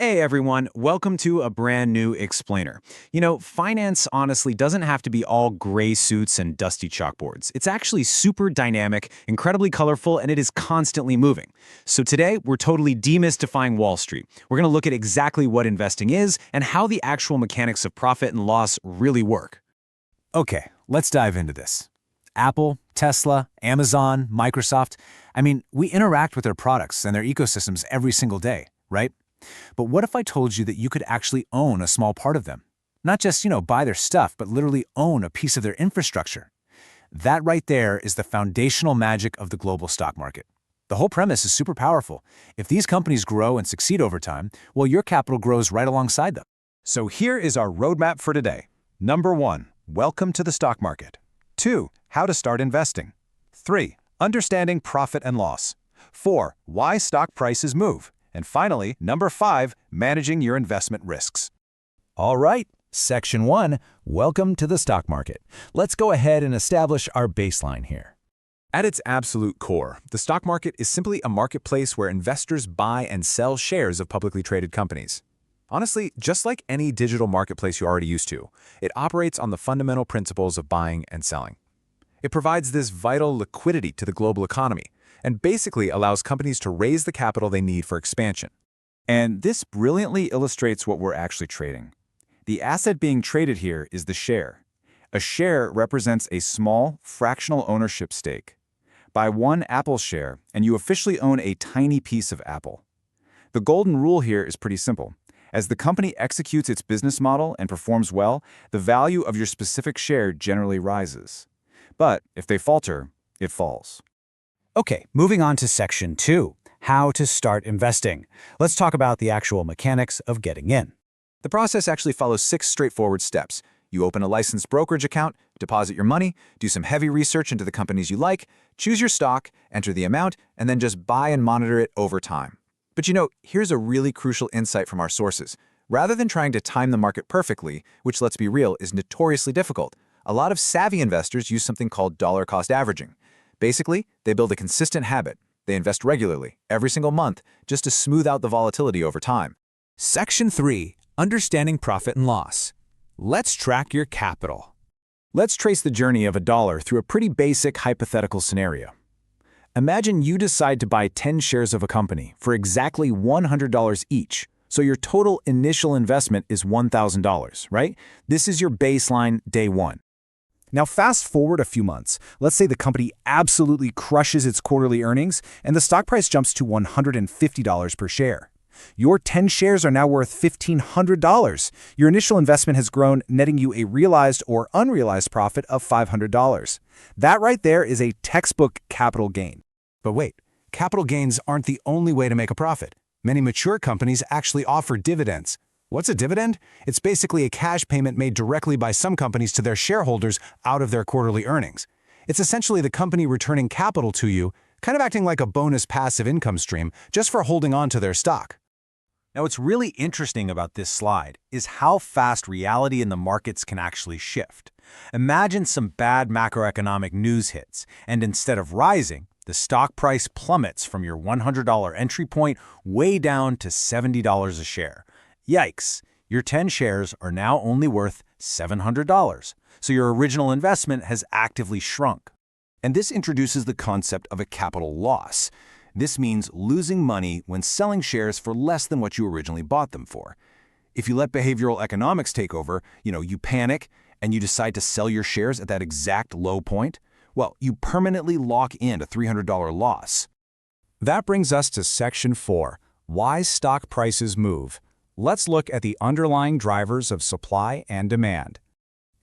Hey everyone, welcome to a brand new explainer. Finance honestly doesn't have to be all gray suits and dusty chalkboards. It's actually super dynamic, incredibly colorful, and it is constantly moving. So today, we're totally demystifying Wall Street. We're going to look at exactly what investing is and how the actual mechanics of profit and loss really work. Okay, let's dive into this. Apple, Tesla, Amazon, Microsoft, we interact with their products and their ecosystems every single day, right? But what if I told you that you could actually own a small part of them? Not just, buy their stuff, but literally own a piece of their infrastructure. That right there is the foundational magic of the global stock market. The whole premise is super powerful. If these companies grow and succeed over time, well, your capital grows right alongside them. So here is our roadmap for today. Number 1, welcome to the stock market. 2, how to start investing. 3, understanding profit and loss. 4, why stock prices move. And finally, number 5, managing your investment risks. All right, Section 1, welcome to the stock market. Let's go ahead and establish our baseline here. At its absolute core, the stock market is simply a marketplace where investors buy and sell shares of publicly traded companies. Honestly, just like any digital marketplace you're already used to, it operates on the fundamental principles of buying and selling. It provides this vital liquidity to the global economy, and basically allows companies to raise the capital they need for expansion. And this brilliantly illustrates what we're actually trading. The asset being traded here is the share. A share represents a small, fractional ownership stake. Buy one Apple share, and you officially own a tiny piece of Apple. The golden rule here is pretty simple. As the company executes its business model and performs well, the value of your specific share generally rises. But if they falter, it falls. Okay, moving on to Section 2, how to start investing. Let's talk about the actual mechanics of getting in. The process actually follows 6 straightforward steps. You open a licensed brokerage account, deposit your money, do some heavy research into the companies you like, choose your stock, enter the amount, and then just buy and monitor it over time. But here's a really crucial insight from our sources. Rather than trying to time the market perfectly, which let's be real, is notoriously difficult, a lot of savvy investors use something called dollar cost averaging. Basically, they build a consistent habit. They invest regularly, every single month, just to smooth out the volatility over time. Section 3, understanding profit and loss. Let's track your capital. Let's trace the journey of a dollar through a pretty basic hypothetical scenario. Imagine you decide to buy 10 shares of a company for exactly $100 each. So your total initial investment is $1,000, right? This is your baseline day 1. Now fast forward a few months. Let's say the company absolutely crushes its quarterly earnings and the stock price jumps to $150 per share. Your 10 shares are now worth $1,500. Your initial investment has grown, netting you a realized or unrealized profit of $500. That right there is a textbook capital gain. But wait, capital gains aren't the only way to make a profit. Many mature companies actually offer dividends. What's a dividend? It's basically a cash payment made directly by some companies to their shareholders out of their quarterly earnings. It's essentially the company returning capital to you, kind of acting like a bonus passive income stream just for holding on to their stock. Now, what's really interesting about this slide is how fast reality in the markets can actually shift. Imagine some bad macroeconomic news hits, and instead of rising, the stock price plummets from your $100 entry point way down to $70 a share. Yikes, your 10 shares are now only worth $700, so your original investment has actively shrunk. And this introduces the concept of a capital loss. This means losing money when selling shares for less than what you originally bought them for. If you let behavioral economics take over, you panic and you decide to sell your shares at that exact low point, well, you permanently lock in a $300 loss. That brings us to Section 4, why stock prices move. Let's look at the underlying drivers of supply and demand.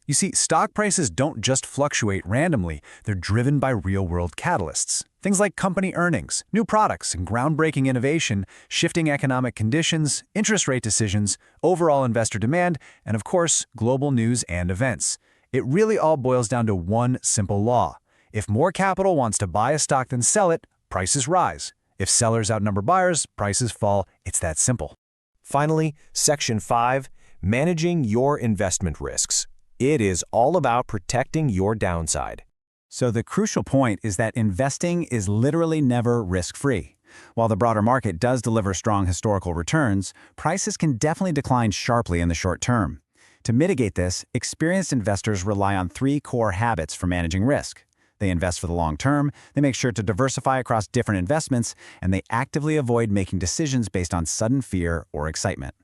You see, stock prices don't just fluctuate randomly, they're driven by real-world catalysts. Things like company earnings, new products and groundbreaking innovation, shifting economic conditions, interest rate decisions, overall investor demand, and of course, global news and events. It really all boils down to one simple law. If more capital wants to buy a stock than sell it, prices rise. If sellers outnumber buyers, prices fall. It's that simple. Finally, Section 5, managing your investment risks. It is all about protecting your downside. So the crucial point is that investing is literally never risk-free. While the broader market does deliver strong historical returns, prices can definitely decline sharply in the short term. To mitigate this, experienced investors rely on 3 core habits for managing risk. They invest for the long term, they make sure to diversify across different investments, and they actively avoid making decisions based on sudden fear or excitement.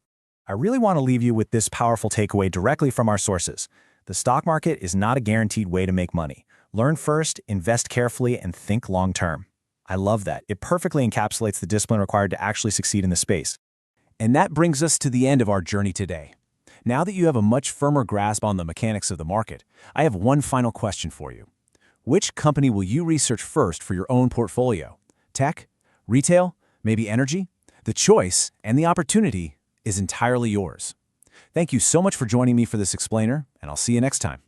I really want to leave you with this powerful takeaway directly from our sources. The stock market is not a guaranteed way to make money. Learn first, invest carefully, and think long-term. I love that. It perfectly encapsulates the discipline required to actually succeed in the space. And that brings us to the end of our journey today. Now that you have a much firmer grasp on the mechanics of the market, I have one final question for you. Which company will you research first for your own portfolio? Tech? Retail? Maybe energy? The choice and the opportunity is entirely yours. Thank you so much for joining me for this explainer, and I'll see you next time.